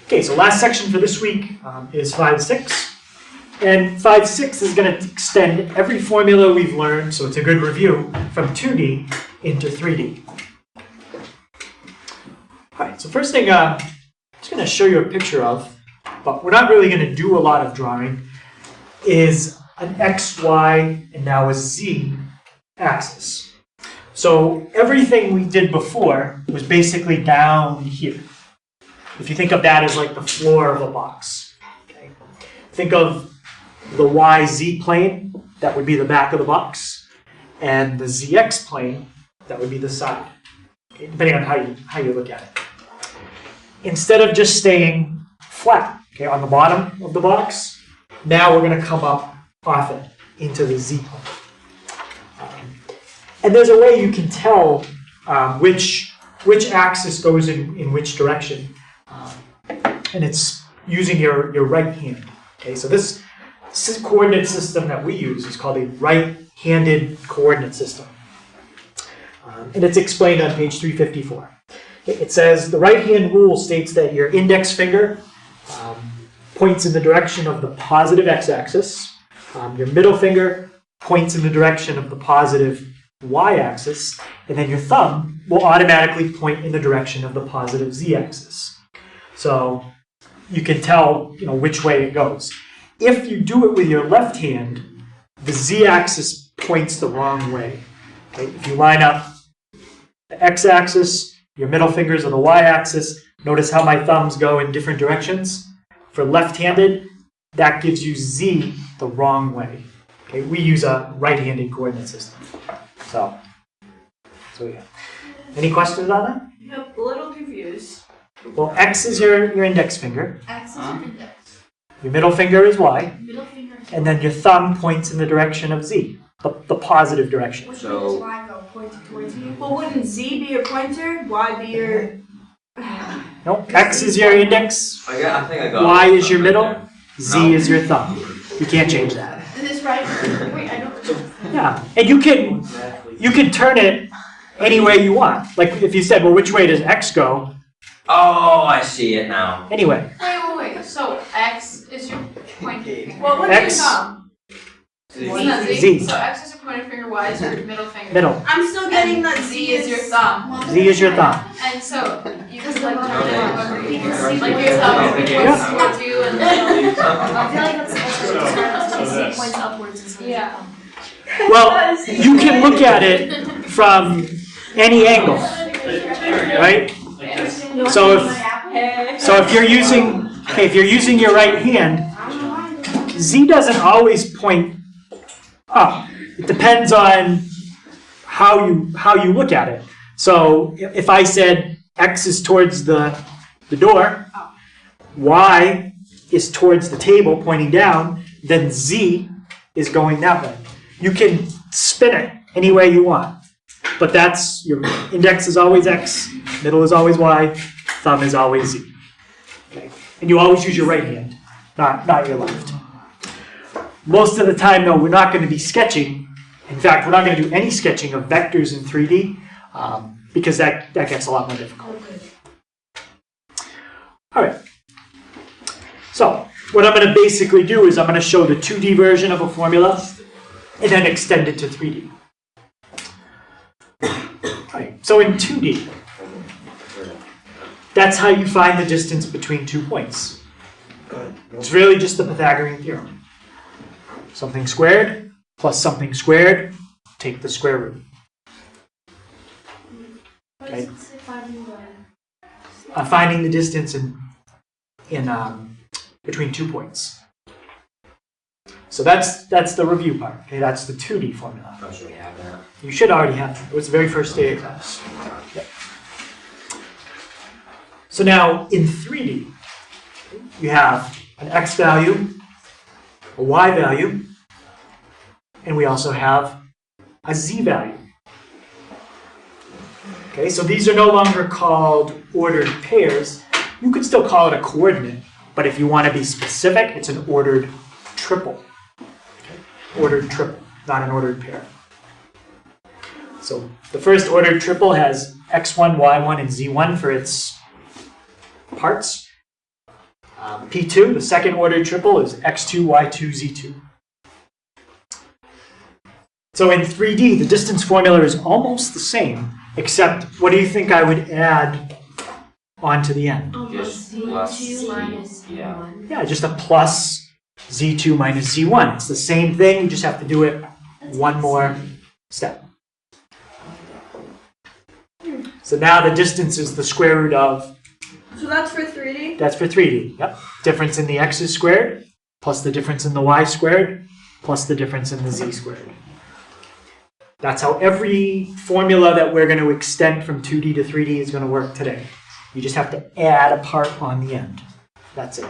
Okay, so last section for this week is 5-6. And 5-6 is going to extend every formula we've learned, so it's a good review, from 2D into 3D. All right, so first thing I'm just going to show you a picture of, but we're not really going to do a lot of drawing, is an X, Y, and now a Z axis. So everything we did before was basically down here. If you think of that as like the floor of a box. Okay? Think of the YZ plane, that would be the back of the box, and the ZX plane, that would be the side, okay? Depending on how you look at it. Instead of just staying flat, okay, on the bottom of the box, now we're going to come up off it into the Z plane. And there's a way you can tell which axis goes in which direction, and it's using your right hand. Okay, so this coordinate system that we use is called a right-handed coordinate system. And it's explained on page 354. It says, the right-hand rule states that your index finger points in the direction of the positive x-axis. Your middle finger points in the direction of the positive y-axis. And then your thumb will automatically point in the direction of the positive z-axis. So you can tell, which way it goes. If you do it with your left hand, the z-axis points the wrong way. Okay? If you line up the x-axis, your middle fingers are the y-axis, notice how my thumbs go in different directions. For left-handed, that gives you z the wrong way. Okay? We use a right-handed coordinate system. So yeah. Any questions on that? Yep, a little confused. Well, X is your index finger. X is your index. Your middle finger is Y. Middle finger. And then your thumb points in the direction of Z, the positive direction. Which way does Y go? Pointing towards you? Well, wouldn't Z be your pointer? Y be your... No, X is your index. I think I got Y is your middle. Z is your thumb. You can't change that. Is this right? Wait, I don't... Yeah, and you can turn it any way you want. Like if you said, well, which way does X go? Oh, I see it now. Anyway. Wait. So X is your pointer finger. Well, what's X. your thumb? Isn't that Z? Z. So X is your pointer finger, Y is your middle finger. Middle. I'm still getting that Z is your thumb. Z is your thumb. And so you can like turn Okay. it however you want. Like your thumb points towards you and then... I feel like that's points upwards instead of Yeah. Well, you can look at it from any angle, right? So if you're using your right hand, Z doesn't always point up. It depends on how you look at it. So if I said X is towards the door, Y is towards the table pointing down, then Z is going that way. You can spin it any way you want, but that's your index is always X, middle is always Y, thumb is always Z. Okay? And you always use your right hand, not your left. Most of the time, though, we're not going to be sketching. In fact, we're not going to do any sketching of vectors in 3D because that gets a lot more difficult. All right. So what I'm going to basically do is I'm going to show the 2D version of a formula and then extend it to 3D. Right. So in 2D, that's how you find the distance between 2 points. It's really just the Pythagorean theorem. Something squared plus something squared, take the square root. Okay. Finding the distance in between 2 points. So that's the review part. Okay, that's the 2D formula. I'm sure we have that. You should already have it. It was the very first day of class. Yep. So now in 3D, you have an X value, a Y value, and we also have a Z value. Okay, so these are no longer called ordered pairs. You could still call it a coordinate, but if you want to be specific, it's an ordered triple. Okay? Ordered triple, not an ordered pair. So the first ordered triple has x1, y1, and z1 for its parts. P2, the second order triple, is x2, y2, z2. So in 3D, the distance formula is almost the same, except what do you think I would add onto the end? Just Z2 plus minus yeah. 1. Yeah, just a plus z2 minus z1. It's the same thing, you just have to do it one more step. So now the distance is the square root of, So that's for 3D? that's for 3D, yep. Difference in the x's squared, plus the difference in the y squared, plus the difference in the z squared. That's how every formula that we're going to extend from 2D to 3D is going to work today. You just have to add a part on the end. That's it.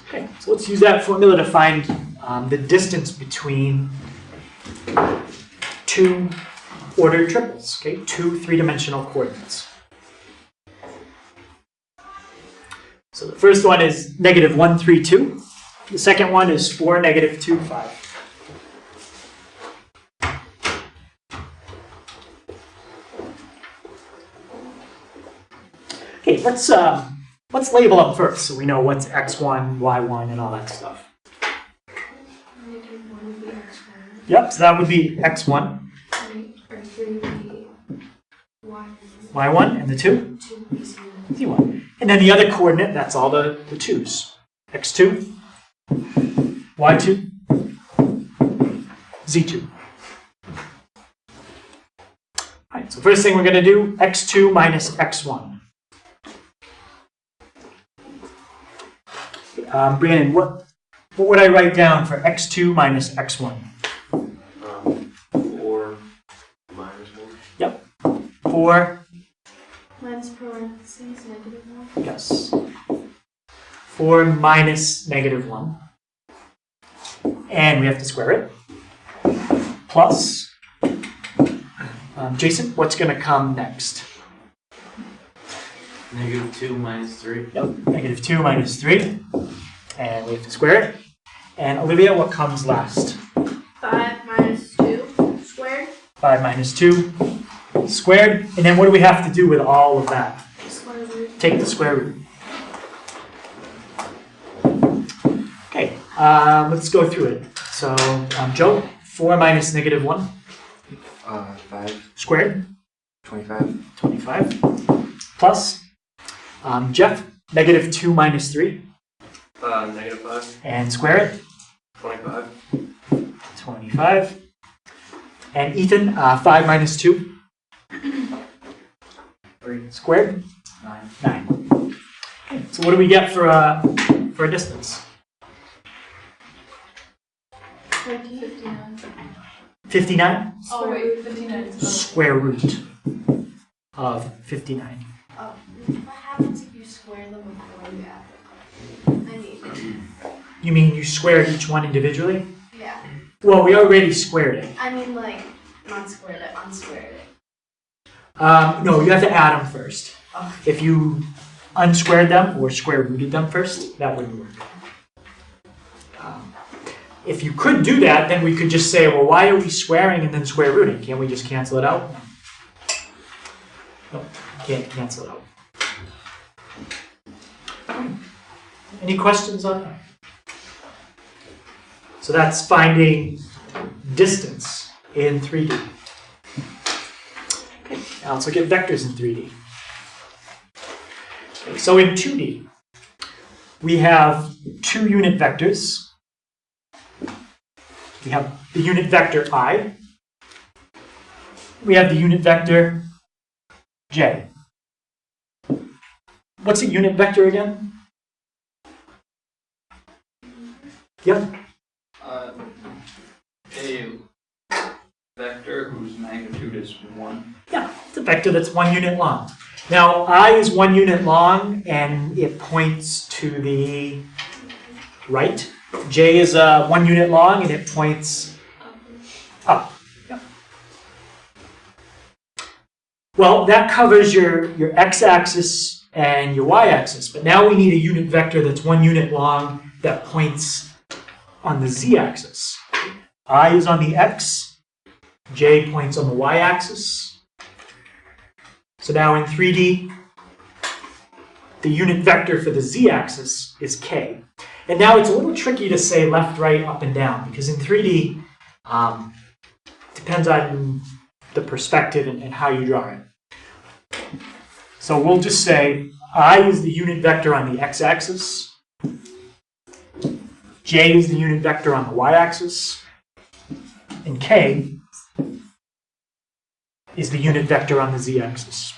Okay, so let's use that formula to find the distance between two ordered triples, okay, two three-dimensional coordinates. So the first one is -1, 3, 2. The second one is 4, -2, 5. Okay, let's label them first so we know what's x1, y1, and all that stuff. Yep, so that would be x1, y1, and the 2? z1. And then the other coordinate, that's all the 2's. x2, y2, z2. All right, so first thing we're going to do, x2 minus x1. Brandon, what would I write down for x2 minus x1? 4 minus 1. Yep. 4. Minus parentheses, -1. Yes. 4 minus -1. And we have to square it. Plus. Jason, what's going to come next? -2 minus 3. Yep. -2 minus 3. And we have to square it. And Olivia, what comes last? 5 minus 2 squared. 5 minus 2 squared. And then what do we have to do with all of that? Square root. Take the square root. Okay, let's go through it. So, Joe, 4 minus -1 5. squared, 25. 25. Plus, Jeff, -2 minus 3, -5. and square it, 25. 25. And Ethan, 5 minus 2, 3. squared, 9. 9. Okay, so what do we get for a distance? 59. 59? Oh wait, 59 is better. Square root of 59. Oh, what happens if you square them before you add them? I mean, You mean you squared each one individually? yeah. Well, we already squared it. I mean, like, not squared it, unsquared it. No, you have to add them first. Oh. If you unsquared them or square rooted them first, that wouldn't work. If you could do that, then we could just say, well, why are we squaring and then square rooting? Can't we just cancel it out? No, can't cancel it out. Any questions on that? So that's finding distance in 3D. Okay, now let's look at vectors in 3D. Okay, so in 2D, we have 2 unit vectors. We have the unit vector I. We have the unit vector J. What's a unit vector again? Yep. A vector whose magnitude is 1. Yeah, it's a vector that's 1 unit long. Now, I is 1 unit long, and it points to the right. J is 1 unit long, and it points up. Yep. Well, that covers your x-axis and your y-axis, but now we need a unit vector that's 1 unit long that points on the z-axis. I is on the x, J points on the y-axis. So now in 3D, the unit vector for the z-axis is k. And now it's a little tricky to say left, right, up, and down, because in 3D, depends on the perspective and how you draw it. So we'll just say I is the unit vector on the x-axis, j is the unit vector on the y-axis, and k is the unit vector on the z-axis.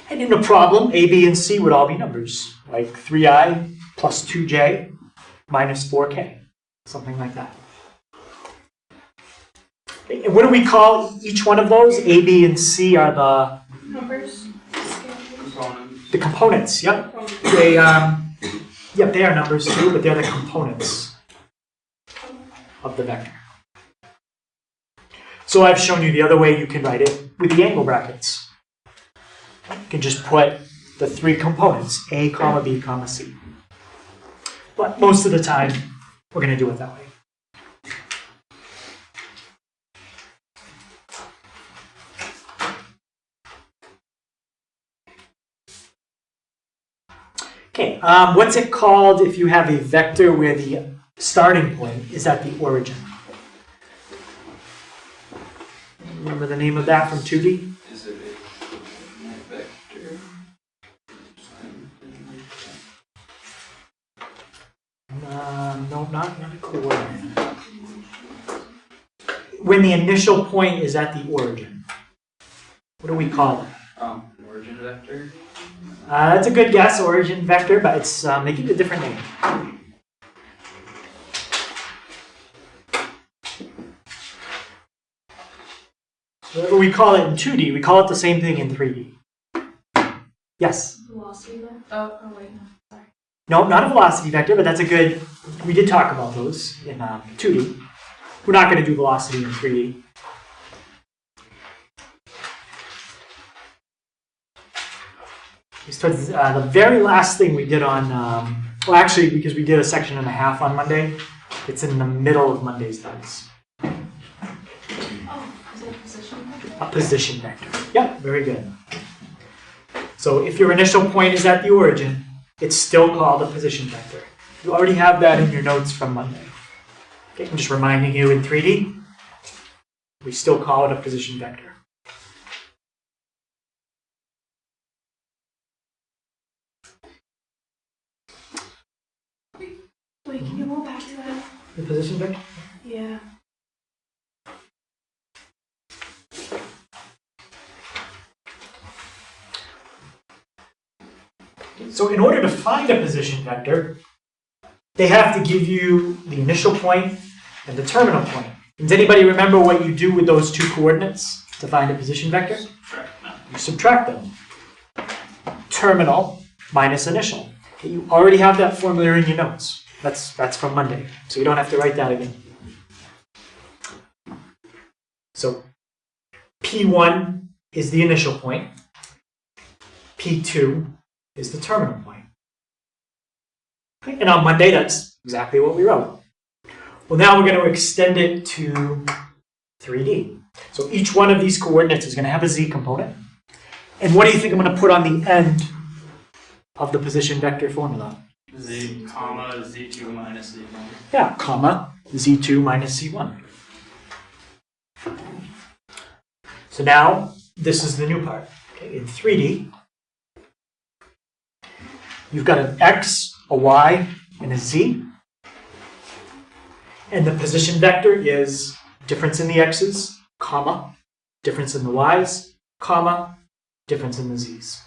And in a problem, a, b, and c would all be numbers, like 3i plus 2j minus 4k, something like that. And what do we call each one of those? A, B, and C are the Numbers. Components. the components. Yep. They yep, they are numbers too, but they're the components of the vector. So I've shown you the other way you can write it with the angle brackets. You can just put the three components, A, comma, B, comma, C. But most of the time, we're going to do it that way. Okay, what's it called if you have a vector where the starting point is at the origin? Remember the name of that from 2D? Is it a net vector? No, not a coordinate. When the initial point is at the origin. What do we call it? Origin vector? That's a good guess, origin vector, but it's they give it a different name. Whatever we call it in 2D, we call it the same thing in 3D. Yes? Velocity vector. Oh wait, no. Sorry. No, not a velocity vector, but that's a good, we did talk about those in 2D. We're not going to do velocity in 3D. So the very last thing we did on, well actually because we did a section and a half on Monday, it's in the middle of Monday's class. Oh, is it a position vector? A position vector. Yep, very good. So if your initial point is at the origin, it's still called a position vector. You already have that in your notes from Monday. Okay, I'm just reminding you in 3D, we still call it a position vector. Wait, can you go back to that? The position vector? Yeah. So in order to find a position vector, they have to give you the initial point and the terminal point. Does anybody remember what you do with those two coordinates to find a position vector? You subtract them. Terminal minus initial. Okay, you already have that formula in your notes. That's from Monday, so you don't have to write that again. So P1 is the initial point. P2 is the terminal point. Okay, and on Monday, that's exactly what we wrote. Well, now we're going to extend it to 3D. So each one of these coordinates is going to have a z component. And what do you think I'm going to put on the end of the position vector formula? Z, comma, Z2 minus Z1. Yeah, comma, z2 minus z1. So now, this is the new part. Okay, in 3D, you've got an x, a y, and a z. And the position vector is difference in the x's, comma, difference in the y's, comma, difference in the z's.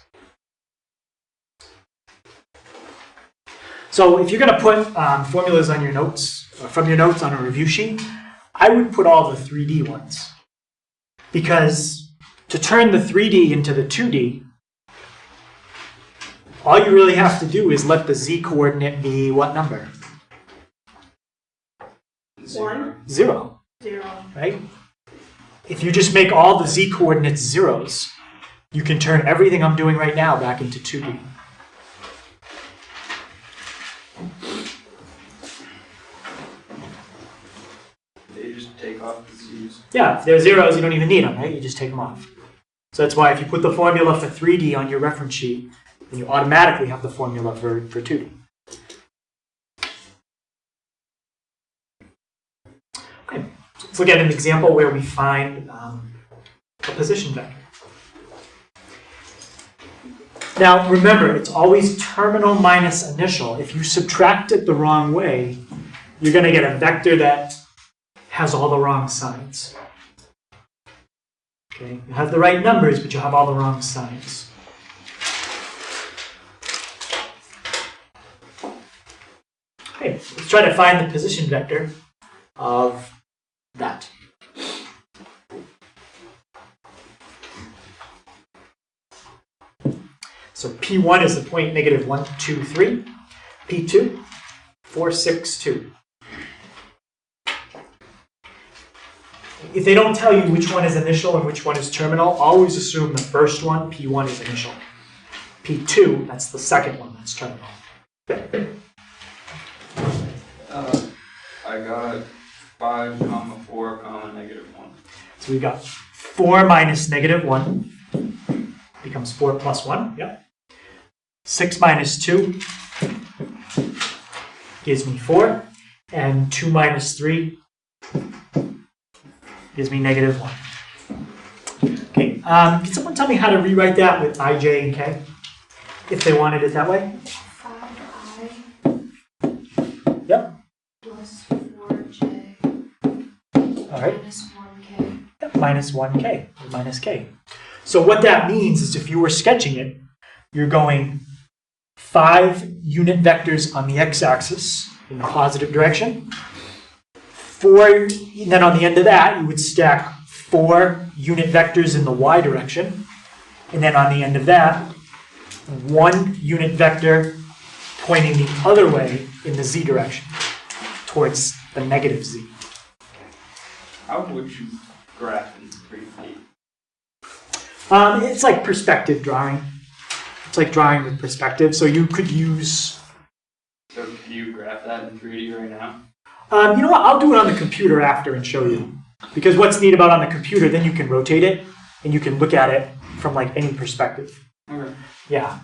So if you're going to put formulas on your notes, or from your notes on a review sheet, I would put all the 3D ones. Because to turn the 3D into the 2D, all you really have to do is let the z coordinate be what number? 1, 0, 0. right? If you just make all the z coordinates zeros, you can turn everything I'm doing right now back into 2D. you just take off the z's. Yeah, if they're zeros, you don't even need them, right? You just take them off. So that's why if you put the formula for 3D on your reference sheet, then you automatically have the formula for 2D. Okay, so let's look at an example where we find a position vector. Now remember, it's always terminal minus initial. If you subtract it the wrong way, you're going to get a vector that has all the wrong signs. Okay, you have the right numbers, but you have all the wrong signs. Okay, let's try to find the position vector of that. So P1 is the point negative 1, 2, 3. P2, 4, 6, 2. If they don't tell you which one is initial and which one is terminal, always assume the first one, P1, is initial. P2, that's the second one, that's terminal. I got 5, 4, -1. So we've got 4 minus negative 1 becomes 4 plus 1, yep. 6 minus 2 gives me 4, and 2 minus 3 gives me negative 1. Okay, can someone tell me how to rewrite that with I, J, and K? If they wanted it that way? 5i Yep. plus 4j All right. minus 1k. Yep, minus 1k, or minus k. So what that means is if you were sketching it, you're going 5 unit vectors on the x-axis in the positive direction. 4, and then on the end of that, you would stack 4 unit vectors in the y direction. And then on the end of that, 1 unit vector pointing the other way in the z direction, towards the negative z. How would you graph in 3D? It's like perspective drawing. It's like drawing with perspective. So you could use... So can you graph that in 3D right now? you know what? I'll do it on the computer after and show you. Because what's neat about on the computer, then you can rotate it, and you can look at it from like any perspective. Okay. Yeah.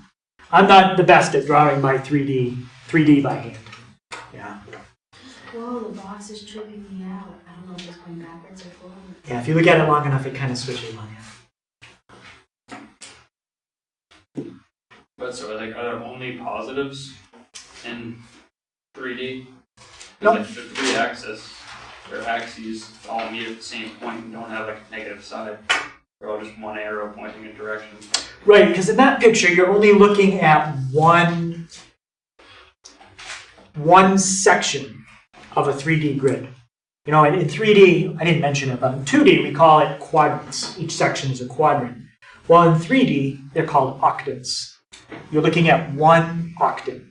I'm not the best at drawing my 3D by hand. Yeah. Whoa, the box is tripping me out. I don't know if it's going backwards or forward. Yeah, if you look at it long enough, it kind of switches on you. But so like, are there only positives in 3D? Nope. Like the 3 axes or axes all meet at the same point and don't have like a negative side. They're all just one arrow pointing in direction. Right, because in that picture, you're only looking at one section of a 3D grid. You know, in 3D, I didn't mention it, but in 2D, we call it quadrants. Each section is a quadrant. Well, in 3D, they're called octants. You're looking at one octant.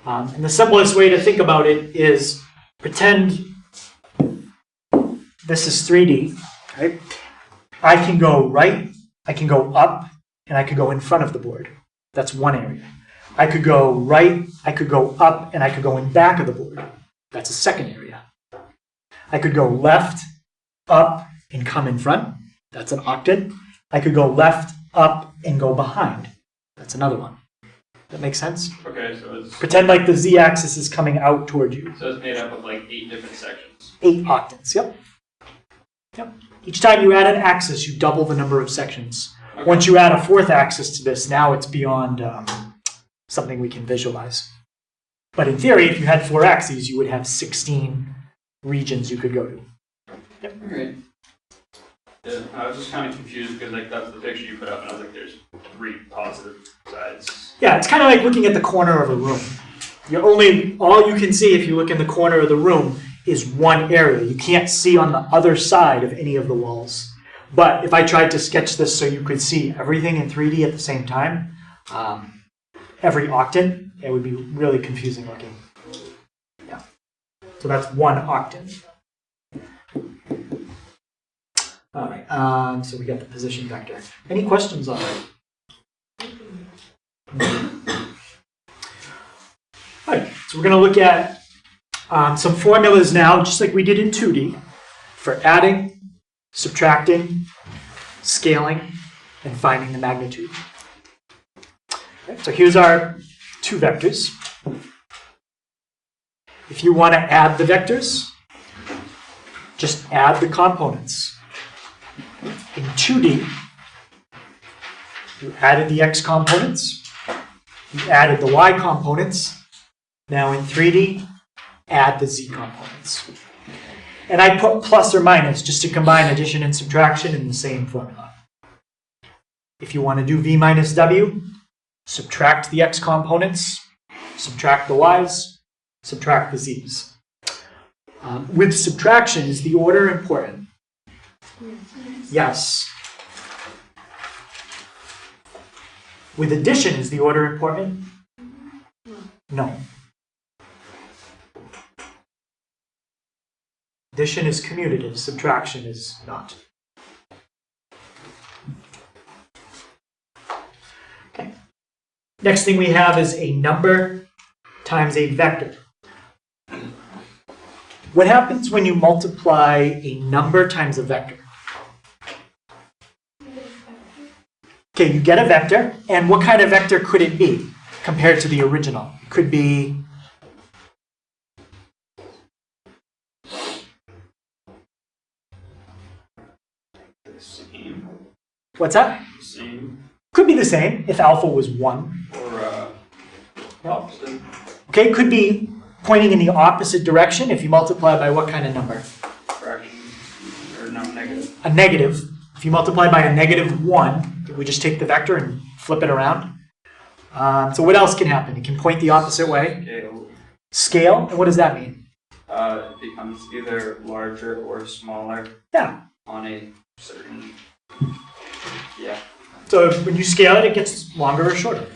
And the simplest way to think about it is pretend this is 3D, right? I can go right, I can go up, and I could go in front of the board. That's one area. I could go right, I could go up, and I could go in back of the board. That's a second area. I could go left, up, and come in front. That's an octant. I could go left, up, and go behind. That's another one. That makes sense? Okay, so it's Pretend like the z-axis is coming out toward you. so it's made up of like 8 different sections. 8 octants, yep. Yep. Each time you add an axis, you double the number of sections. Okay. Once you add a 4th axis to this, now it's beyond something we can visualize. But in theory, if you had 4 axes, you would have 16 regions you could go to. Yep. Alright. Yeah, I was just kind of confused because like that's the picture you put up and I was like, there's 3 positive sides. Yeah, it's kind of like looking at the corner of a room. All you can see if you look in the corner of the room is one area. You can't see on the other side of any of the walls. But if I tried to sketch this so you could see everything in 3D at the same time, every octant, it would be really confusing looking. Yeah. So that's one octant. All right, so we got the position vector. Any questions on it? All right, so we're going to look at some formulas now, just like we did in 2D, for adding, subtracting, scaling, and finding the magnitude. Okay, so here's our two vectors. If you want to add the vectors, just add the components. In 2D, you added the x components, you added the y components. Now in 3D, add the z components. And I put plus or minus just to combine addition and subtraction in the same formula. If you want to do v minus w, subtract the x components, subtract the y's, subtract the z's. With subtraction, is the order important? Yes. With addition, is the order important? No. Addition is commutative, subtraction is not. Okay. Next thing we have is a number times a vector. What happens when you multiply a number times a vector? Okay, you get a vector, and what kind of vector could it be compared to the original? It could be The same. what's that? Same. Could be the same if alpha was 1. Or opposite. Okay, could be pointing in the opposite direction if you multiply by what kind of number? Fraction. Or no, negative. A negative. If you multiply by a -1, we just take the vector and flip it around. So what else can happen? It can point the opposite way. Scale. Scale, and what does that mean? It becomes either larger or smaller Yeah. on a certain. Yeah. So when you scale it, it gets longer or shorter.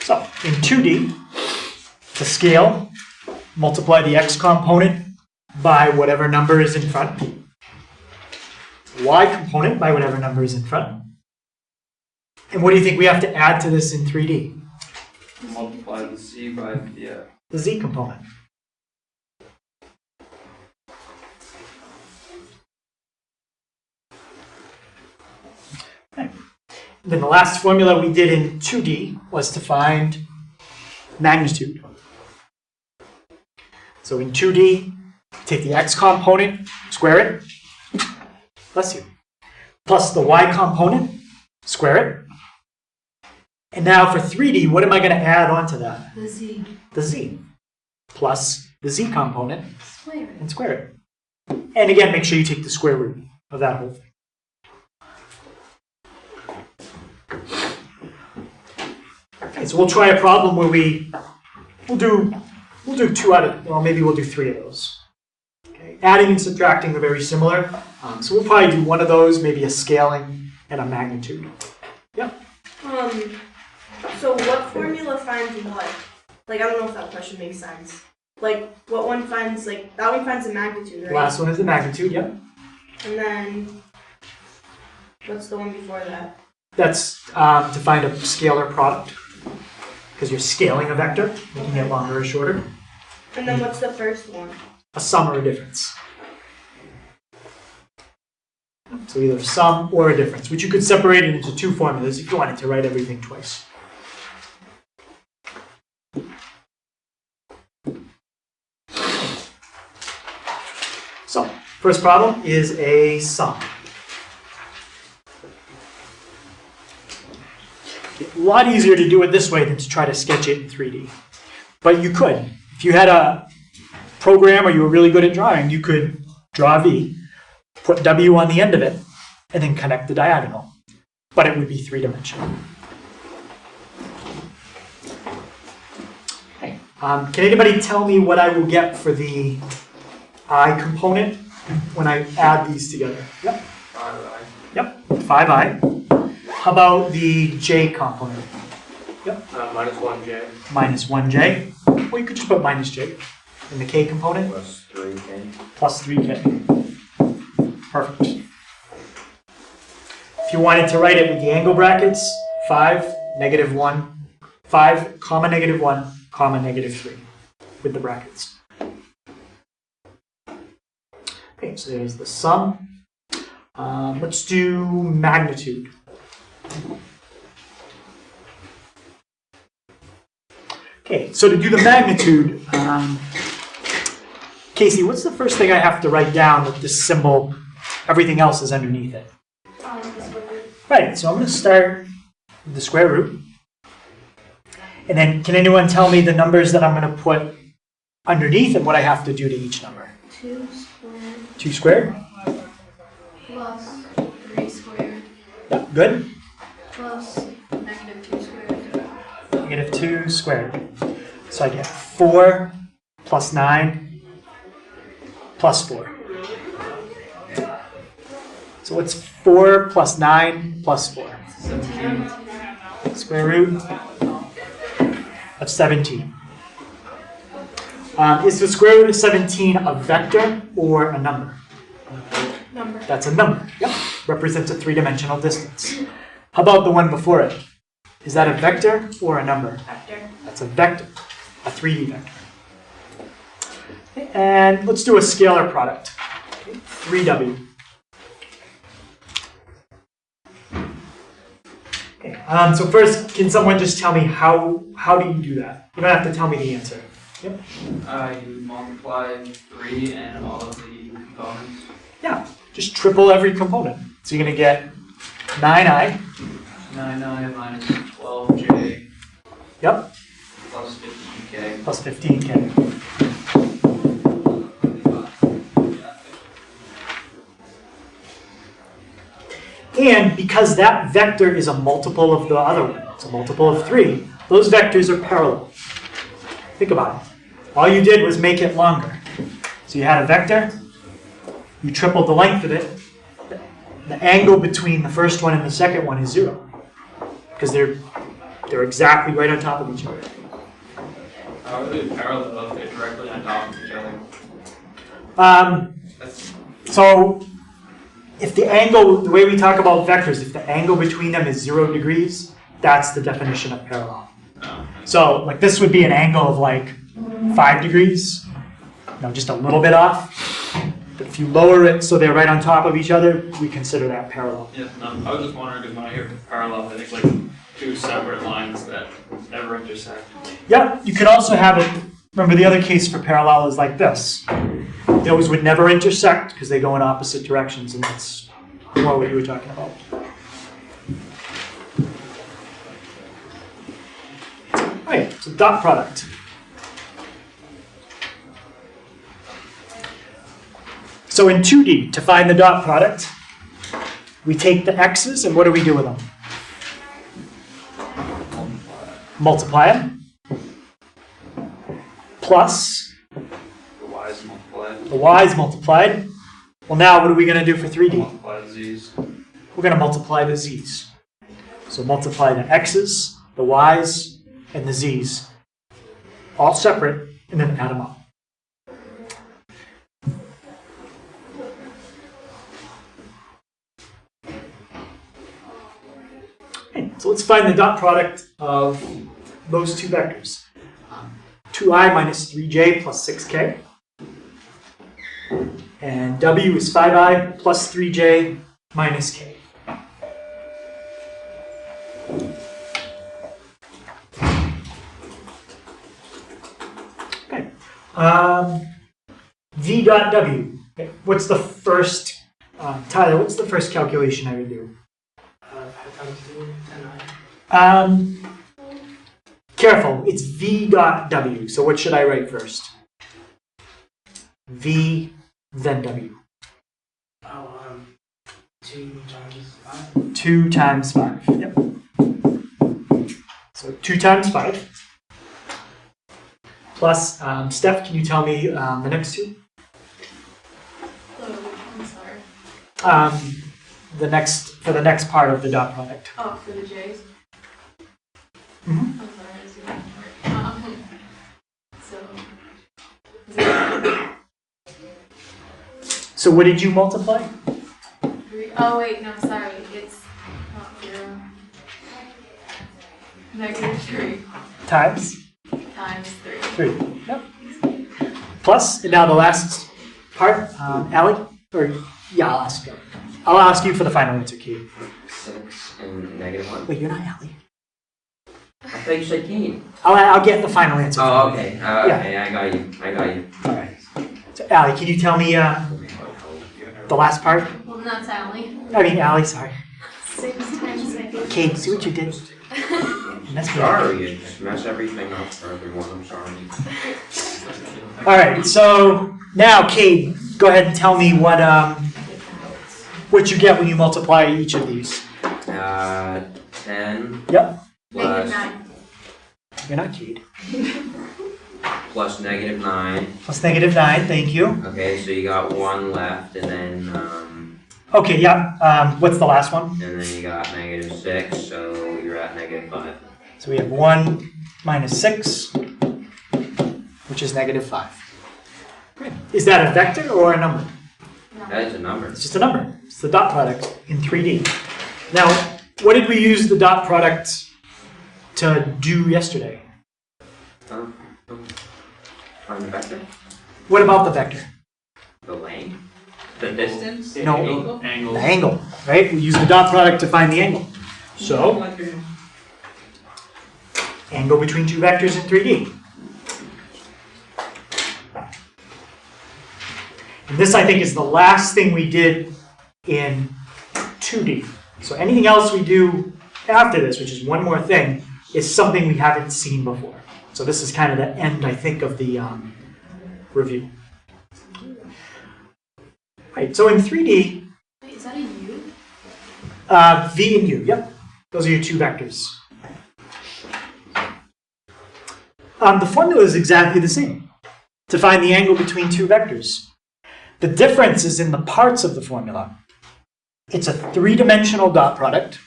So in 2D, to scale, multiply the x component by whatever number is in front. Y component by whatever number is in front. And what do you think we have to add to this in 3D? Multiply the z by The z component. Okay. Then the last formula we did in 2D was to find magnitude. So in 2D, take the x component, square it, bless you, plus the y component, square it. And now for 3D, what am I going to add onto that? The z. The z, plus the z component, Square. and square it. And again, make sure you take the square root of that whole thing. Okay, so we'll try a problem where we'll do two out of, well, maybe we'll do 3 of those. Okay, adding and subtracting are very similar. So we'll probably do one of those, maybe a scaling and a magnitude. Yep. So what formula finds what? Like, I don't know if that question makes sense. Like, what one finds, like, that one finds the magnitude, The right? last one is the magnitude, yep. And then, what's the one before that? That's to find a scalar product, because you're scaling a vector, making it longer or shorter. And then what's the first one? A sum or a difference. So either a sum or a difference, which you could separate it into 2 formulas if you wanted to write everything twice. So, first problem is a sum. A lot easier to do it this way than to try to sketch it in 3D. But you could. If you had a program or you were really good at drawing, you could draw V, put W on the end of it, and then connect the diagonal. But it would be 3-dimensional. Okay. Can anybody tell me what I will get for the I component when I add these together? Yep. 5i. Yep. 5i. How about the J component? Yep. Minus 1j. Minus 1J. Well, you could just put minus J. And the K component? Plus 3k. Plus 3K. Perfect. If you wanted to write it with the angle brackets, 5, -1, 5, comma -1, comma -3, with the brackets. Okay, so there's the sum. Let's do magnitude. Okay, so to do the magnitude, Casey, what's the first thing I have to write down with this symbol? Everything else is underneath it. Right, so I'm going to start with the square root. And then can anyone tell me the numbers that I'm going to put underneath and what I have to do to each number? 2 squared 2 squared? plus 3 squared Yeah, good. plus -2 squared. -2 squared. So I get 4 plus 9 plus 4. So what's 4 plus 9 plus 4? 17. Square root of 17. Is the square root of 17 a vector or a number? Number. That's a number. Yep. Represents a 3-dimensional distance. How about the one before it? Is that a vector or a number? Vector. That's a vector, a 3D vector. Okay, and let's do a scalar product. Okay, 3W. Okay, so first, can someone just tell me how do you do that? You don't have to tell me the answer. Yep. You multiply 3 and all of the components. Yeah, just triple every component. So you're going to get 9i. 9i minus 12j Yep, plus 15k. plus 15k. And because that vector is a multiple of the other one, it's a multiple of 3, those vectors are parallel. Think about it. All you did was make it longer. So you had a vector, you tripled the length of it. The angle between the first one and the second one is 0. Because they're exactly right on top of each other. How are they parallel if they're directly on top of each other? So if the angle, the way we talk about vectors, if the angle between them is 0 degrees, that's the definition of parallel. So like this would be an angle of like 5 degrees, just a little bit off. But if you lower it so they're right on top of each other, we consider that parallel. Yeah, no, I was just wondering because when I hear parallel, I think like 2 separate lines that never intersect. Yeah, you could also have it, remember the other case for parallel is like this. Those would never intersect because they go in opposite directions, and that's more what you were talking about. Right, so dot product. So in 2D, to find the dot product, we take the x's, and what do we do with them? Multiply them. Plus The y's multiplied. the y's multiplied. Well, now what are we going to do for 3D? Multiply the z's. We're going to multiply the z's. So multiply the x's, the y's, and the z's, all separate, and then add them up. Okay, so let's find the dot product of those two vectors. 2i minus 3j plus 6k. And w is 5i plus 3j minus k. Okay. V dot w. Okay. What's the first, Tyler, what's the first calculation I would do? Careful, it's v dot w. So what should I write first? V, then w. 2 times 5. 2 times 5. Yep. So 2 times 5. Plus, Steph, can you tell me the next two? I'm sorry. For the next part of the dot product. Oh, for the J's? Mhm. I'm sorry, I was doing so, 0. So what did you multiply? 3. Oh, wait, no, sorry. It's not 0. -3 Times times 3. 3. Yep. Plus, and now the last part, Allie? Or, yeah, I'll ask you for the final answer, Kate. 6 and -1. Wait, you're not Allie. I thought you said Kane. I'll get the final answer. Oh, for you. okay. Okay, I got you. All right. So, Allie, can you tell me the last part? Well, not Sally. I mean, Allie, sorry. 6 times negative. Kate, see what you did? That's me. Sorry, you just mess everything up for everyone. I'm sorry. All right, so now, Kate, go ahead and tell me what you get when you multiply each of these. 10 Yep. plus You're not Kate. plus -9. Plus -9, thank you. Okay, so you got 1 left, and then Okay, yeah. What's the last one? you got -6, so you're at -5. So we have 1 minus 6, which is -5. Is that a vector or a number? That is a number. It's just a number. It's the dot product in 3D. Now, what did we use the dot product to do yesterday? Find the vector. What about the vector? The length. The distance. No. Angle. The angle, right? We use the dot product to find the angle. So, angle between two vectors in 3D. And this, I think, is the last thing we did in 2D. So anything else we do after this, which is one more thing, is something we haven't seen before. So this is kind of the end, I think, of the review. Right, so in 3D, Wait, is that a U? V and U, yep. Those are your two vectors. The formula is exactly the same to find the angle between two vectors. The difference is in the parts of the formula. It's a three-dimensional dot product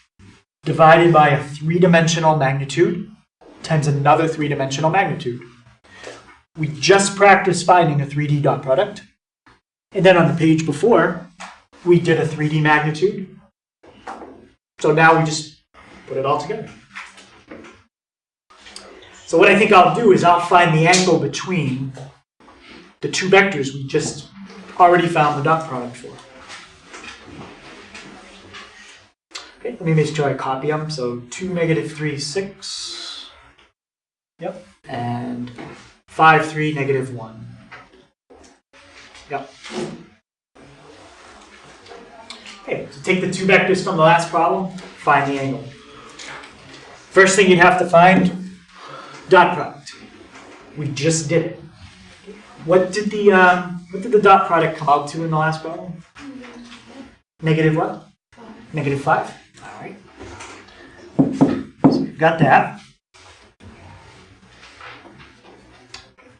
divided by a three-dimensional magnitude times another three-dimensional magnitude. We just practiced finding a 3D dot product. And then on the page before, we did a 3D magnitude. So now we just put it all together. So what I think I'll do is I'll find the angle between the two vectors we just already found the dot product for. Okay, let me make sure I copy them. So 2, -3, 6. Yep. And 5, 3, -1. Yep. Okay, so take the two vectors from the last problem, find the angle. First thing you'd have to find, dot product. We just did it. What did the dot product come out to in the last problem? Negative what? -5. All right. So we've got that.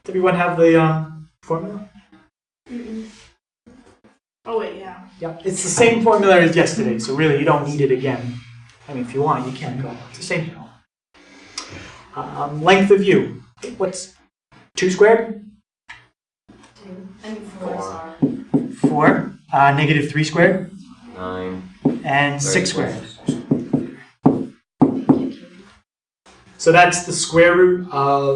Does everyone have the formula? Oh wait, yeah. Yep, it's the same formula as yesterday, so really you don't need it again. I mean, if you want, you can go. It's the same thing. Length of U. What's 2 squared? 2. And 4, sorry. 4. -3 squared? 9. And 6 squared. So that's the square root of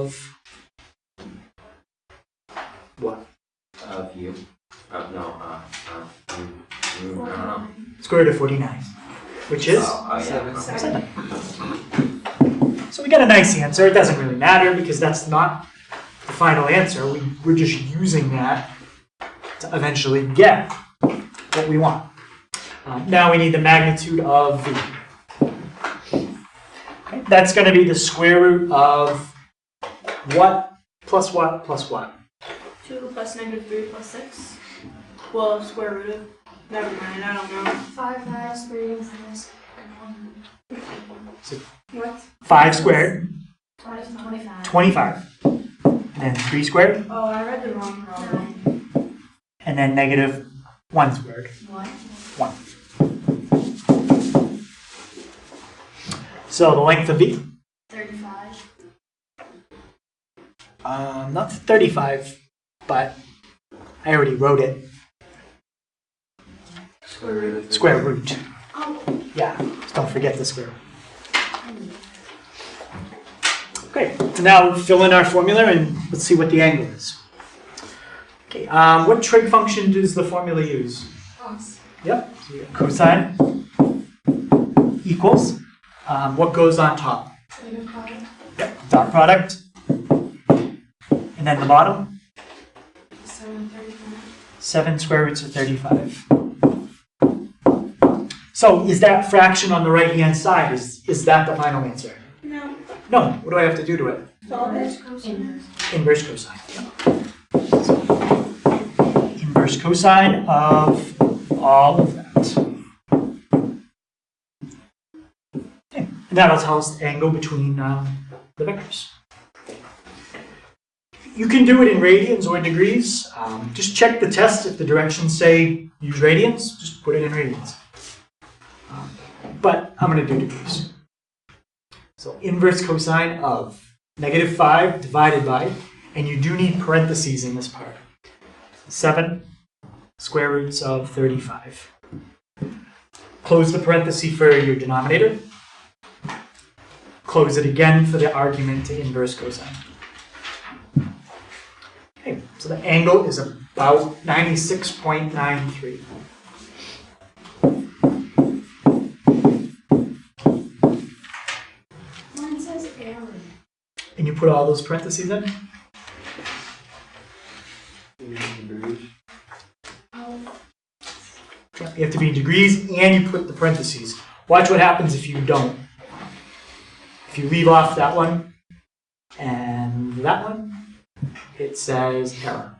what? Of U. No. I don't know. Square root of 49, which is Yeah. 7. So we got a nice answer. It doesn't really matter because that's not the final answer. We're just using that to eventually get what we want. Now we need the magnitude of V. Okay, that's going to be the square root of what plus what plus what? 2 plus -3 plus 6. Well, square root of. Never mind, I don't know. 5 minus 3 minus 1. What? 5 squared, 25. 25. And then 3 squared, Oh, I read the wrong problem. and then -1 squared. 1. 1. So the length of V? 35. Not 35, but I already wrote it. Square root. Oh. Yeah, just don't forget the square root. Okay, so now fill in our formula and let's see what the angle is. Okay, what trig function does the formula use? Cos. Yep, so you got cosine equals. What goes on top? Negative product. Yep, dot product. And then the bottom? 735. 7 square roots of 35. So is that fraction on the right-hand side, is that the final answer? No. No, what do I have to do to it? Solve it. Inverse cosine. So, inverse cosine of all of that. Okay. And that'll tell us the angle between the vectors. You can do it in radians or degrees. Just check the test. If the directions say use radians, just put it in radians. But I'm going to do degrees. So inverse cosine of -5 divided by, and you do need parentheses in this part, 7 square roots of 35. Close the parenthesis for your denominator. Close it again for the argument to inverse cosine. Okay, so the angle is about 96.93. Mine says error. And you put all those parentheses in? Oh, You have to be in degrees and you put the parentheses. Watch what happens if you don't. If you leave off that one and that one, it says error.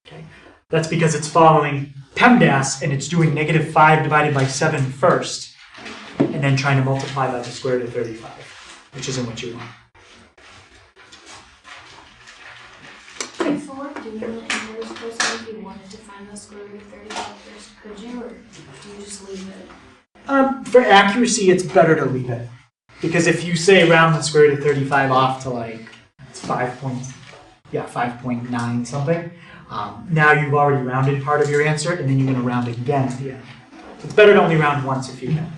Okay, that's because it's following PEMDAS and it's doing -5 divided by 7 first, and then trying to multiply by the square root of 35, which isn't what you want. before doing the inverse cosine, if you wanted to find the square root of 35 first, could you, or do you just leave it? For accuracy, it's better to leave it, because if you say round the square root of 35 off to like it's 5.9 something. Now you've already rounded part of your answer, and then you're going to round again at the end. It's better to only round once if you can.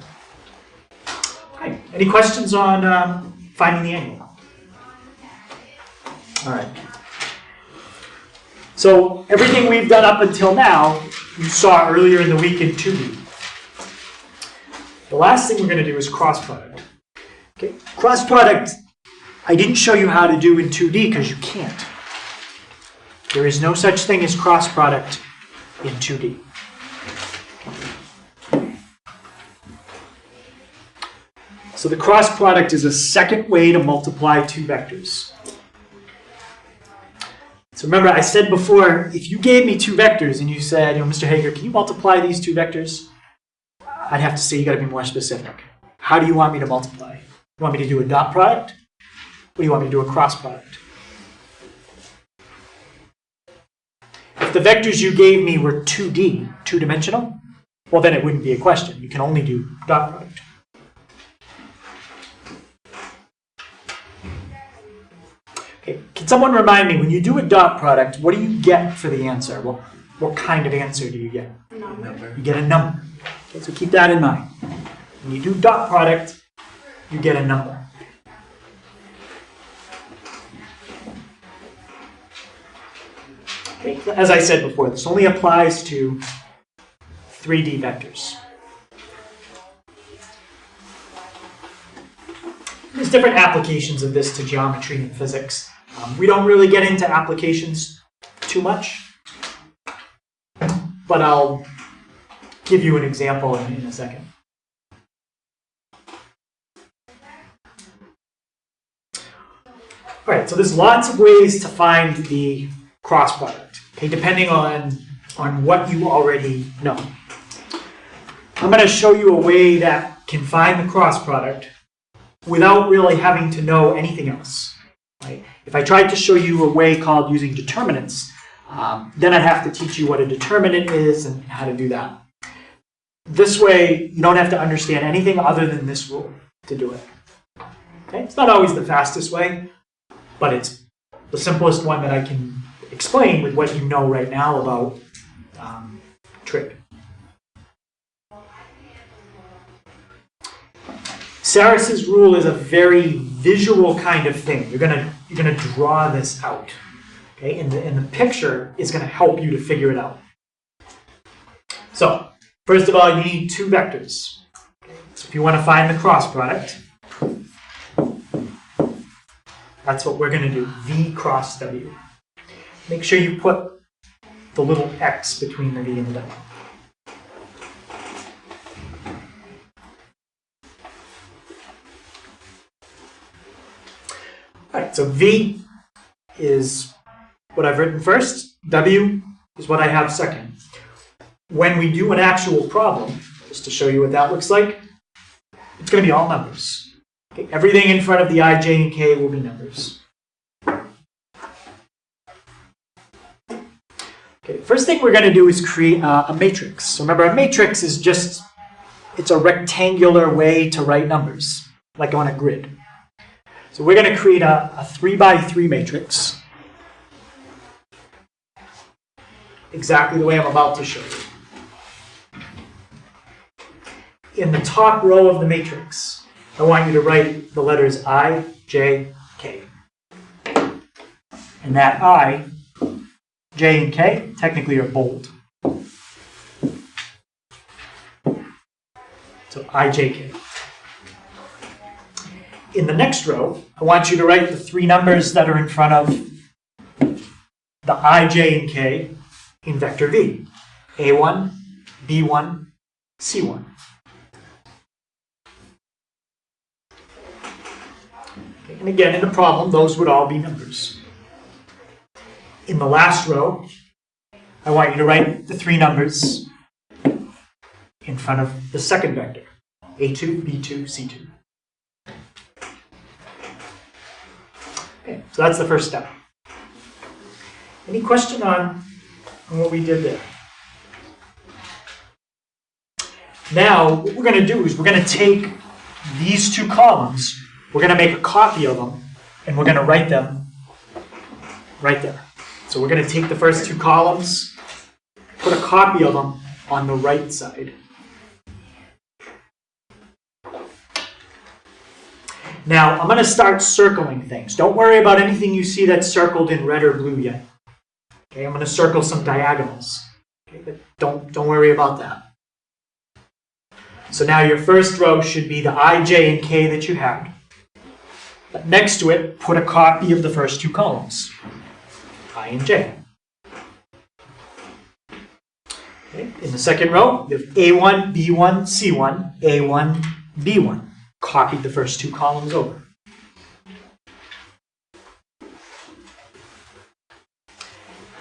Okay. Any questions on finding the angle? All right. So everything we've done up until now, you saw earlier in the week in 2D. The last thing we're going to do is cross product. Okay. Cross product, I didn't show you how to do in 2D because you can't. There is no such thing as cross product in 2D. So the cross product is a second way to multiply two vectors. So remember, I said before, if you gave me two vectors and you said, Mr. Hager, can you multiply these two vectors? I'd have to say you got to be more specific. How do you want me to multiply? You want me to do a dot product? Or do you want me to do a cross product? If the vectors you gave me were 2D, two-dimensional, well then it wouldn't be a question. You can only do dot product. Okay, can someone remind me, when you do a dot product, what do you get for the answer? What kind of answer do you get? Number. You get a number. Okay, so keep that in mind. When you do dot product, you get a number. Okay, as I said before, this only applies to 3D vectors. There's different applications of this to geometry and physics. We don't really get into applications too much, but I'll give you an example in a second. All right, so there's lots of ways to find the cross product, okay, depending on what you already know. I'm going to show you a way that can find the cross product without really having to know anything else. Right? If I tried to show you a way called using determinants, then I'd have to teach you what a determinant is and how to do that. This way, you don't have to understand anything other than this rule to do it. Okay? It's not always the fastest way, but it's the simplest one that I can explain with what you know right now about trig. Saris's rule is a very visual kind of thing. You're gonna draw this out. Okay, and the picture is going to help you to figure it out. So, first of all, you need two vectors. So if you want to find the cross product, that's what we're going to do, V cross W. Make sure you put the little X between the V and the W. All right, so V is what I've written first, W is what I have second. When we do an actual problem, just to show you what that looks like, it's going to be all numbers. Okay, everything in front of the I, J, and K will be numbers. Okay, first thing we're going to do is create a matrix. So remember, a matrix is just, it's a rectangular way to write numbers, like on a grid. So we're going to create a 3 by 3 matrix, exactly the way I'm about to show you. In the top row of the matrix, I want you to write the letters I, J, K. And that I, J, and K technically are bold. So I, J, K. In the next row, I want you to write the 3 numbers that are in front of the I, J, and K in vector V. A1, B1, C1. Okay, and again, in the problem, those would all be numbers. In the last row, I want you to write the 3 numbers in front of the second vector. A2, B2, C2. Okay, so that's the first step. Any question on what we did there? Now, what we're going to do is we're going to take these 2 columns, we're going to make a copy of them, and we're going to write them right there. So we're going to take the first 2 columns, put a copy of them on the right side. Now, I'm going to start circling things. Don't worry about anything you see that's circled in red or blue yet. Okay, I'm going to circle some diagonals. Okay, but don't worry about that. So now your first row should be the I, J, and K that you had. But next to it, put a copy of the first 2 columns, I and J. Okay, in the second row, you have A1, B1, C1, A1, B1. Copied the first 2 columns over.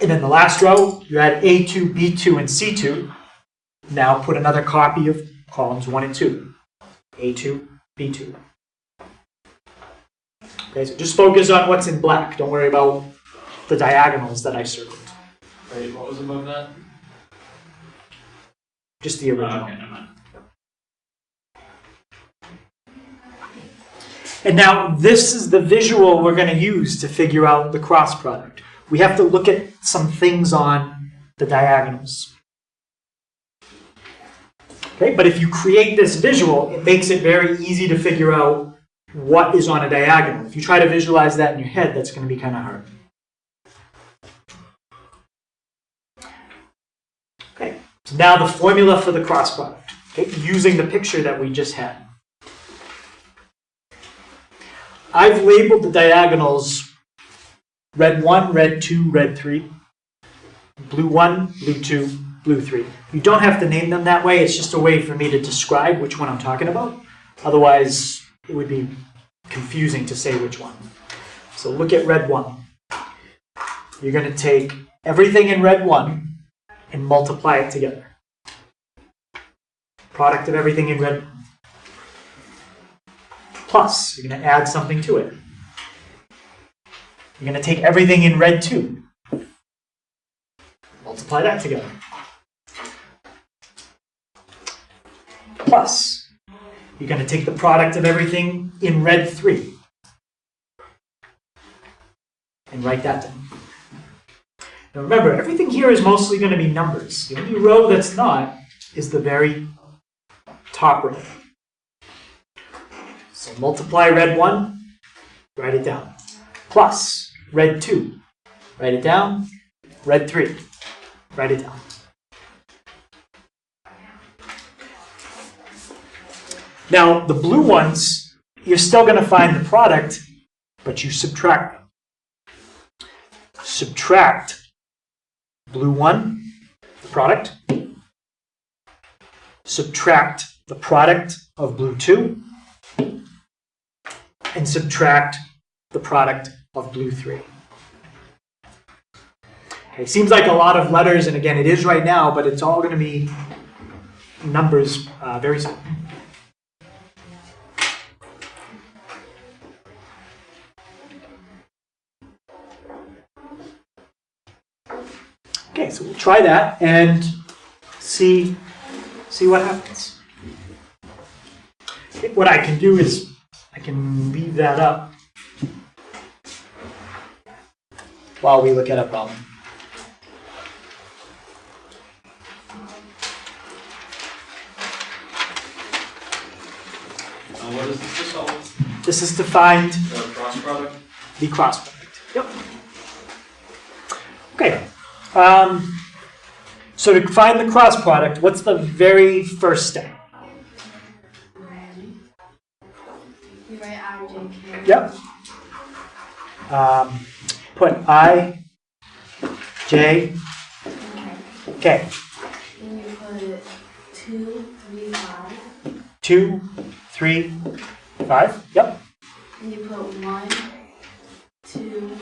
And in the last row, you had A2, B2, and C2. Now put another copy of columns 1 and 2. A2, B2. Okay, so just focus on what's in black. Don't worry about the diagonals that I circled. Wait, what was above that? Just the original. Okay, never mind. And now this is the visual we're going to use to figure out the cross product. We have to look at some things on the diagonals. Okay, but if you create this visual, it makes it very easy to figure out what is on a diagonal. If you try to visualize that in your head, that's going to be kind of hard. Okay, so now the formula for the cross product, okay, using the picture that we just had. I've labeled the diagonals red 1, red 2, red 3, blue 1, blue 2, blue 3. You don't have to name them that way. It's just a way for me to describe which one I'm talking about. Otherwise, it would be confusing to say which one. So look at red 1. You're going to take everything in red 1 and multiply it together. Product of everything in red 1. Plus, you're going to add something to it. You're going to take everything in red 2. Multiply that together. Plus, you're going to take the product of everything in red 3. And write that down. Now remember, everything here is mostly going to be numbers. The only row that's not is the very top row. So multiply red 1, write it down. Plus red 2, Write it down. Red 3. Write it down. Now, the blue ones, you're still going to find the product, but you subtract them. Subtract blue 1, the product. Subtract the product of blue 2. And subtract the product of blue 3. Okay, seems like a lot of letters, and again, it is right now, but it's all going to be numbers very soon. Okay, so we'll try that and see what happens. What I can do is I can leave that up while we look at a problem. What is this to solve? This is to find The cross product? the cross product. Yep. Okay. So to find the cross product, what's the very first step? You write I, J, K. Yep. Put I, J, K. Then you put 2, 3, 5. 2, 3, 5. Yep. Then you put 1, 2,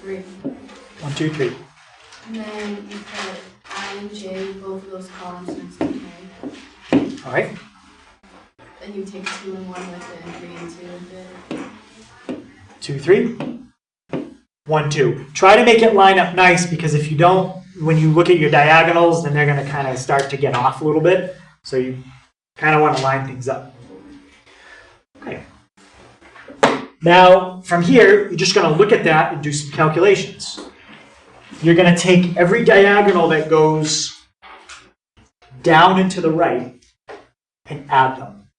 3. 1, 2, 3. And then you put I and J, both of those columns next to K. All right. Then you take 2 and 1 with it, and 3 and 2 with it. 2, 3. 1, 2. Try to make it line up nice, because if you don't, when you look at your diagonals, then they're going to kind of start to get off a little bit. So you kind of want to line things up. Okay. Now, from here, you're just going to look at that and do some calculations. You're going to take every diagonal that goes down and to the right and add them.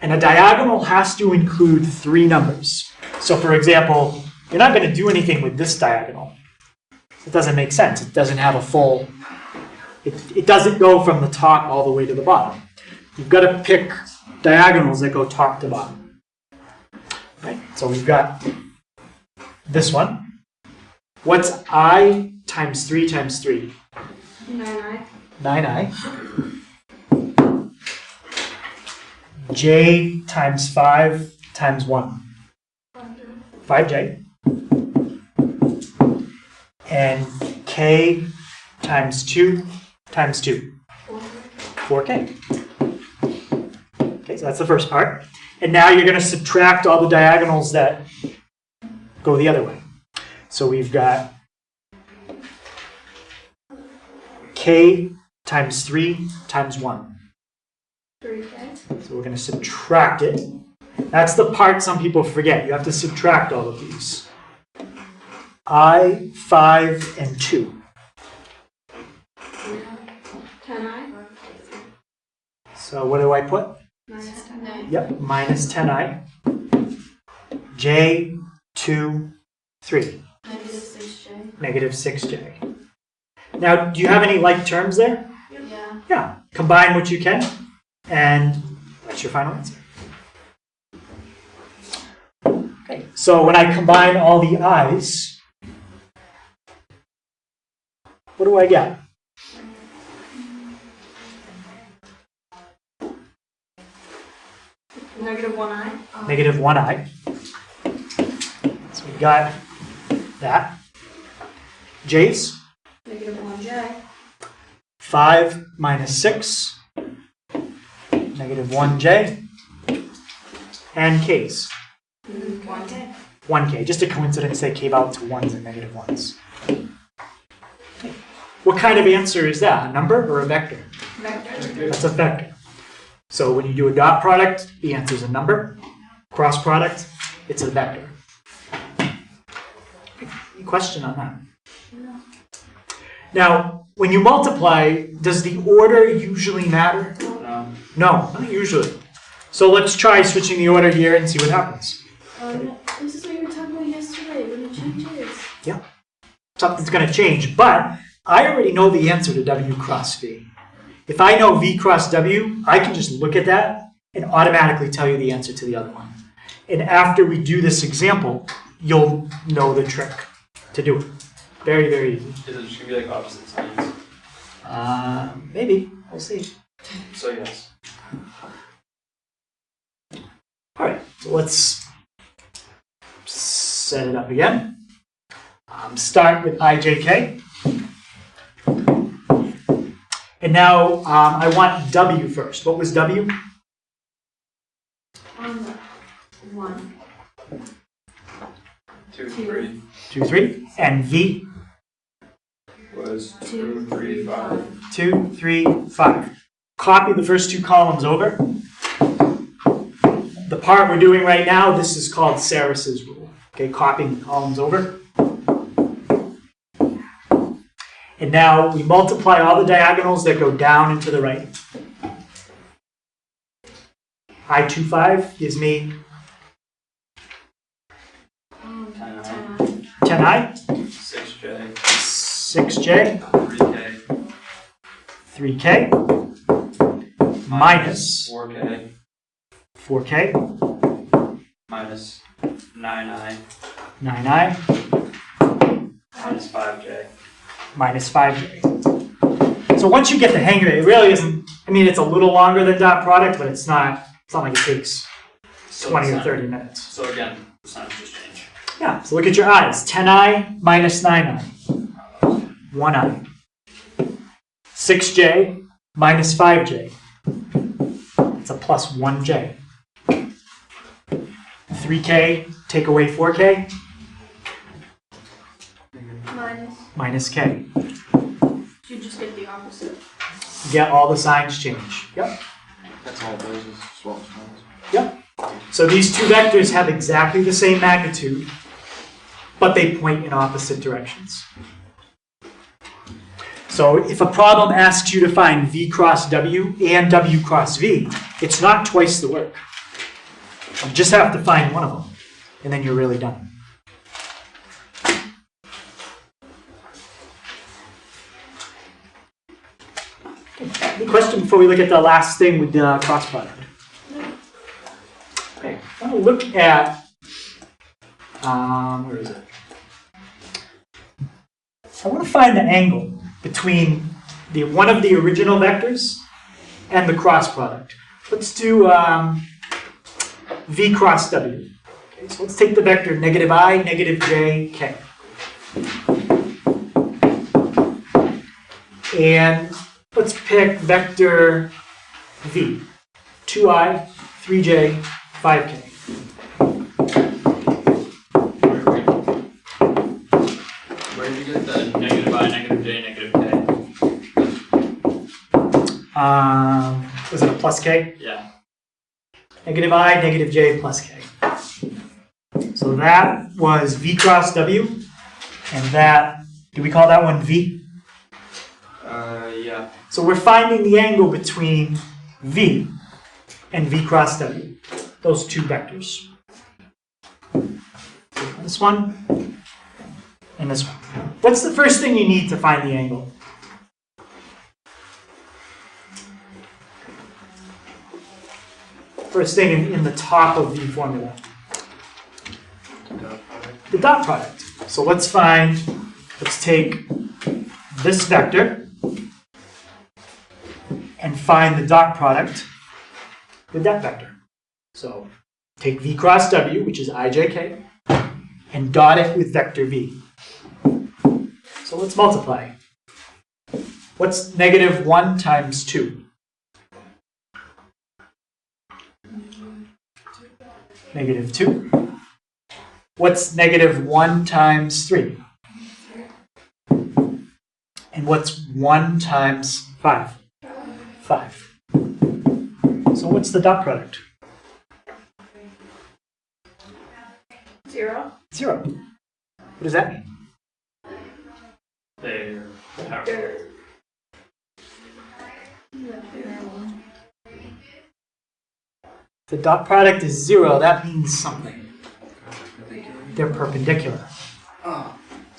And a diagonal has to include 3 numbers. So for example, you're not going to do anything with this diagonal. It doesn't make sense. It doesn't have a full, it doesn't go from the top all the way to the bottom. You've got to pick diagonals that go top to bottom. Right? So we've got this one. What's I times 3 times 3? 9i. 9i. J times 5 times 1. 5j. And k times 2 times 2. 4k. Okay, so that's the first part. And now you're going to subtract all the diagonals that go the other way. So we've got k times 3 times 1. 3k. So we're going to subtract it. That's the part some people forget. You have to subtract all of these. I, 5, and 2. 10i. So what do I put? Minus 10i. Yep, minus 10i. J, 2, 3. Negative 6J. Negative 6j. Now, do you have any like terms there? Yeah. Yeah. Combine what you can, and that's your final answer. Okay, so when I combine all the i's, what do I get? Negative 1i. Negative 1i. So we got that. J's, Negative 1j. 5 minus 6, negative 1j, and k's. 1k. 1k, just a coincidence they came out to 1s and negative 1s. What kind of answer is that? A number or a vector? Vector. That's a vector. So when you do a dot product, the answer is a number. Cross product, it's a vector. Any question on that? No. Now, when you multiply, does the order usually matter? No. No, not usually. So let's try switching the order here and see what happens. This is what you were talking about yesterday when it changes. Yeah. something's going to change. But I already know the answer to W cross V. If I know V cross W, I can just look at that and automatically tell you the answer to the other one. And after we do this example, you'll know the trick to do it. Very, very easy. Is it just gonna be like opposite signs? Maybe. We'll see. So yes. All right, so let's set it up again. Start with IJK. And now I want W first. What was W? 1. 2, 3 2, 3. And V? was 2, 2, 3, 5. 2, 3, 5. Copy the first two columns over. The part we're doing right now, this is called Sarris's rule. Okay, copying the columns over. And now we multiply all the diagonals that go down and to the right. I25 gives me 10I, 6J, 6J, 3K, 3K, minus 4K, 4K, minus 9I, 9I, minus 5J. minus 5J. So once you get the hang of it, it really isn't, I mean, it's a little longer than dot product, but it's not like it takes So 20 the or sign- 30 minutes. So again, the signs just change. Yeah, so look at your i's. 10I minus 9I. 1I. 6J minus 5J. It's a plus 1J. 3K, take away 4K, minus K. You just get the opposite. You get all the signs change. Yep. That's all it does is swap signs. Yep. So these two vectors have exactly the same magnitude, but they point in opposite directions. So if a problem asks you to find V cross W and W cross V, it's not twice the work. You just have to find one of them, and then you're really done. Any question before we look at the last thing with the cross product? Okay, I want to look at, where is it? I want to find the angle between one of the original vectors and the cross product. Let's do V cross W. Okay, so let's take the vector negative I, negative j, k. And let's pick vector V, 2I, 3j, 5k. Where did you get the negative I, negative J, negative K? Was it a plus k? Yeah. Negative I, negative j, plus k. So that was V cross W, and that, do we call that one V? Yeah. So we're finding the angle between V and V cross W, those two vectors. This one and this one. What's the first thing you need to find the angle? First thing in the top of the formula. The dot product. So let's take this vector and find the dot product with that vector. So take V cross W, which is IJK, and dot it with vector V. So let's multiply. What's negative 1 times 2? Negative 2. What's negative 1 times 3? And what's 1 times 5? 5. So what's the dot product? 0. 0. What does that mean? They're They're- If the dot product is 0, that means something. They're perpendicular.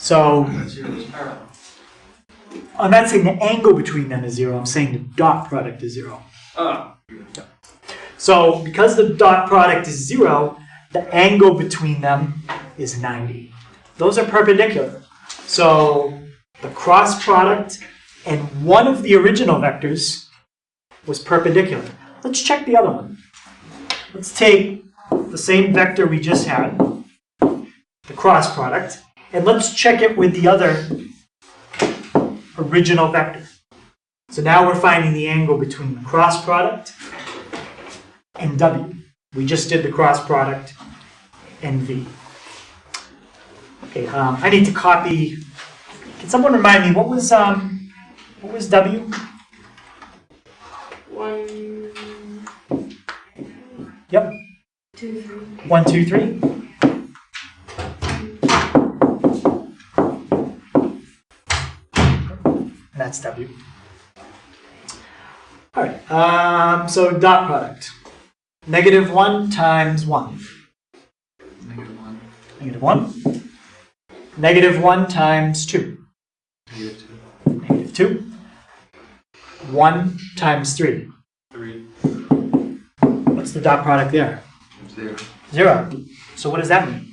So Zero is parallel. I'm not saying the angle between them is 0, I'm saying the dot product is 0. Oh, So because the dot product is 0, the angle between them is 90. Those are perpendicular. So the cross product and one of the original vectors was perpendicular. Let's check the other one. Let's take the same vector we just had, the cross product, and let's check it with the other original vector. So now we're finding the angle between the cross product and W. We just did the cross product and V. Okay, I need to copy. Can someone remind me what was W? 1, Yep. 2, 3. 1, 2, 3. That's W. All right. So dot product. -1 times 1. -1. -1. -1 times 2. -2. -2. 1 times 3. 3. What's the dot product there? 0. 0. So what does that mean?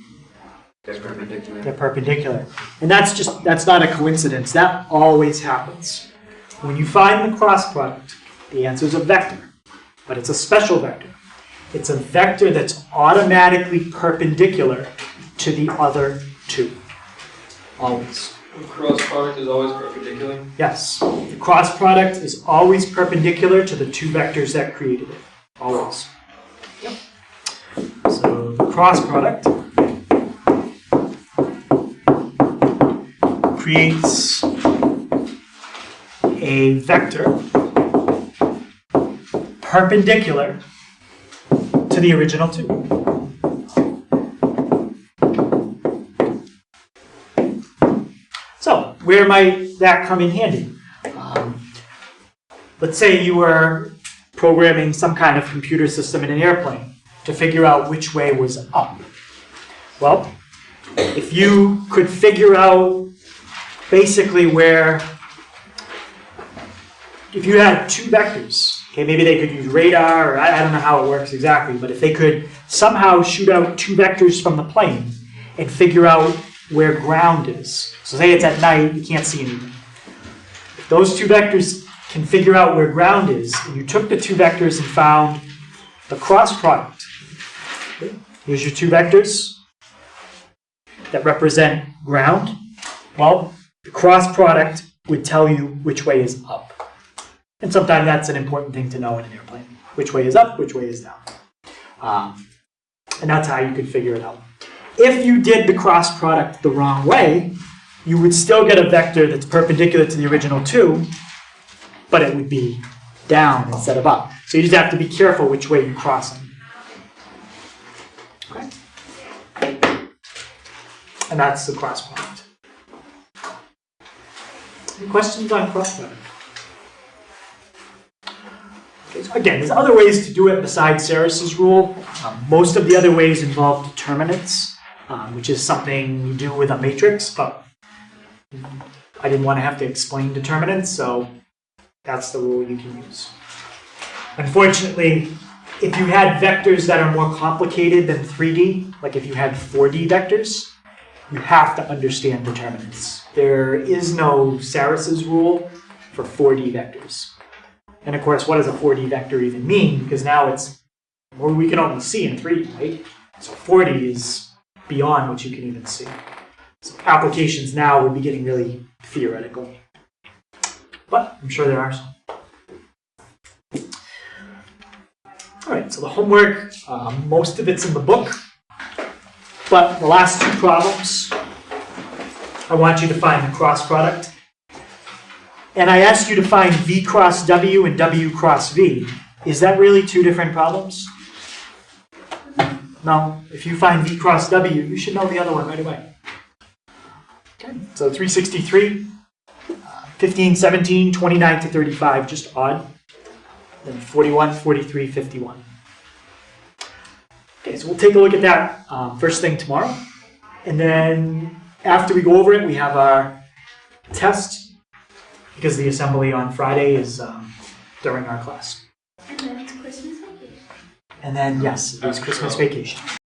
That's perpendicular. They're perpendicular. And that's not a coincidence. That always happens. When you find the cross product, the answer is a vector. But it's a special vector. It's a vector that's automatically perpendicular to the other two. Always. the cross product is always perpendicular. Yes. The cross product is always perpendicular to the two vectors that created it. Always. Yep. So the cross product creates a vector perpendicular to the original two. So, where might that come in handy? Let's say you were programming some kind of computer system in an airplane to figure out which way was up. Well, if you could figure out basically where, if you had two vectors, okay, maybe they could use radar, or I don't know how it works exactly, but if they could somehow shoot out two vectors from the plane and figure out where ground is. So say it's at night, you can't see anything. If those two vectors can figure out where ground is, and you took the two vectors and found the cross product. Okay, here's your two vectors that represent ground. Well, the cross product would tell you which way is up. And sometimes that's an important thing to know in an airplane. Which way is up, which way is down. And that's how you could figure it out. If you did the cross product the wrong way, you would still get a vector that's perpendicular to the original two, but it would be down instead of up. So you just have to be careful which way you cross them. Okay? And that's the cross product. Any questions on cross product? Okay, so again, there's other ways to do it besides Sarris's rule. Most of the other ways involve determinants, which is something you do with a matrix, but I didn't want to have to explain determinants, so that's the rule you can use. Unfortunately, if you had vectors that are more complicated than 3D, like if you had 4D vectors, you have to understand determinants. There is no Sarris's rule for 4D vectors. And of course, what does a 4D vector even mean? Because now it's, well, we can only see in 3D, right? So 4D is beyond what you can even see. So applications now would be getting really theoretical. But I'm sure there are some. All right, so the homework, most of it's in the book. But the last two problems, I want you to find the cross product. And I asked you to find V cross W and W cross V. Is that really two different problems? No. If you find V cross W, you should know the other one right away. Okay, so 363, 15, 17, 29 to 35, just odd. Then 41, 43, 51. Okay, so we'll take a look at that first thing tomorrow. And then after we go over it, we have our test because the assembly on Friday is during our class. And then it's Christmas vacation. And then, yes, it's Christmas vacation.